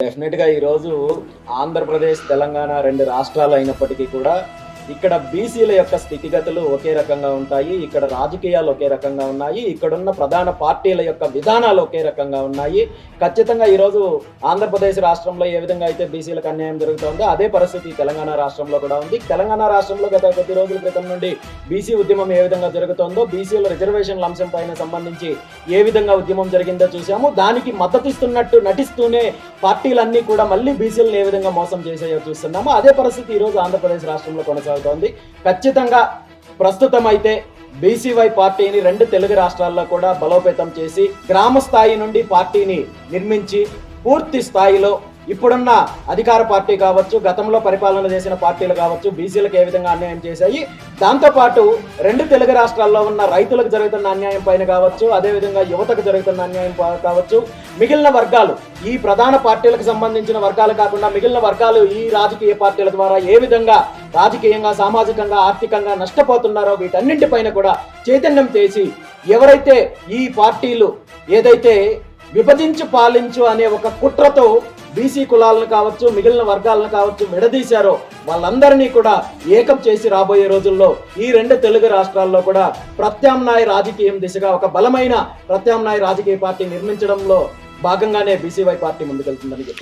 డెఫినెట్‌గా ఈరోజు ఆంధ్రప్రదేశ్, తెలంగాణ 2 రాష్ట్రాలు అయినప్పటికీ కూడా ఇక్కడ బీసీల యొక్క స్థితిగతులు ఒకే రకంగా ఉంటాయి. ఇక్కడ రాజకీయాలు ఒకే రకంగా ఉన్నాయి. ఇక్కడున్న ప్రధాన పార్టీల యొక్క విధానాలు ఒకే రకంగా ఉన్నాయి. ఖచ్చితంగా ఈరోజు ఆంధ్రప్రదేశ్ రాష్ట్రంలో ఏ విధంగా అయితే బీసీలకు అన్యాయం జరుగుతోందో అదే పరిస్థితి తెలంగాణ రాష్ట్రంలో కూడా ఉంది. తెలంగాణ రాష్ట్రంలో గత కొద్ది రోజుల క్రితం నుండి బీసీ ఉద్యమం ఏ విధంగా జరుగుతోందో, బీసీల రిజర్వేషన్ల అంశం పైన సంబంధించి ఏ విధంగా ఉద్యమం జరిగిందో చూసాము. దానికి మద్దతిస్తున్నట్టు నటిస్తూనే పార్టీలన్నీ కూడా మళ్ళీ బీసీలను ఏ విధంగా మోసం చేసాయో చూస్తున్నాము. అదే పరిస్థితి ఈరోజు ఆంధ్రప్రదేశ్ రాష్ట్రంలో కొనసాగుతోంది. ఖచ్చితంగా ప్రస్తుతం అయితే బీసీవై పార్టీని 2 తెలుగు రాష్ట్రాల్లో కూడా బలోపేతం చేసి గ్రామ స్థాయి నుండి పార్టీని నిర్మించి పూర్తి స్థాయిలో ఇప్పుడున్న అధికార పార్టీ కావచ్చు, గతంలో పరిపాలన చేసిన పార్టీలు కావచ్చు, బీసీలకు ఏ విధంగా అన్యాయం చేశాయి, దాంతోపాటు 2 తెలుగు రాష్ట్రాల్లో ఉన్న రైతులకు జరుగుతున్న అన్యాయం పైన కావచ్చు, అదేవిధంగా యువతకు జరుగుతున్న అన్యాయం కావచ్చు, మిగిలిన వర్గాలు ఈ ప్రధాన పార్టీలకు సంబంధించిన వర్గాలు కాకుండా మిగిలిన వర్గాలు ఈ రాజకీయ పార్టీల ద్వారా ఏ విధంగా రాజకీయంగా, సామాజికంగా, ఆర్థికంగా నష్టపోతున్నారో వీటన్నింటిపైన కూడా చైతన్యం చేసి ఎవరైతే ఈ పార్టీలు ఏదైతే విభజించు పాలించు అనే ఒక కుట్రతో బీసీ కులాలను కావచ్చు, మిగిలిన వర్గాలను కావచ్చు విడదీశారో వాళ్ళందరినీ కూడా ఏకం చేసి రాబోయే రోజుల్లో ఈ 2 తెలుగు రాష్ట్రాల్లో కూడా ప్రత్యామ్నాయ రాజకీయం దిశగా ఒక బలమైన ప్రత్యామ్నాయ రాజకీయ పార్టీ నిర్మించడంలో భాగంగానే బీసీవై పార్టీ ముందుకెళ్తుందని చెప్పి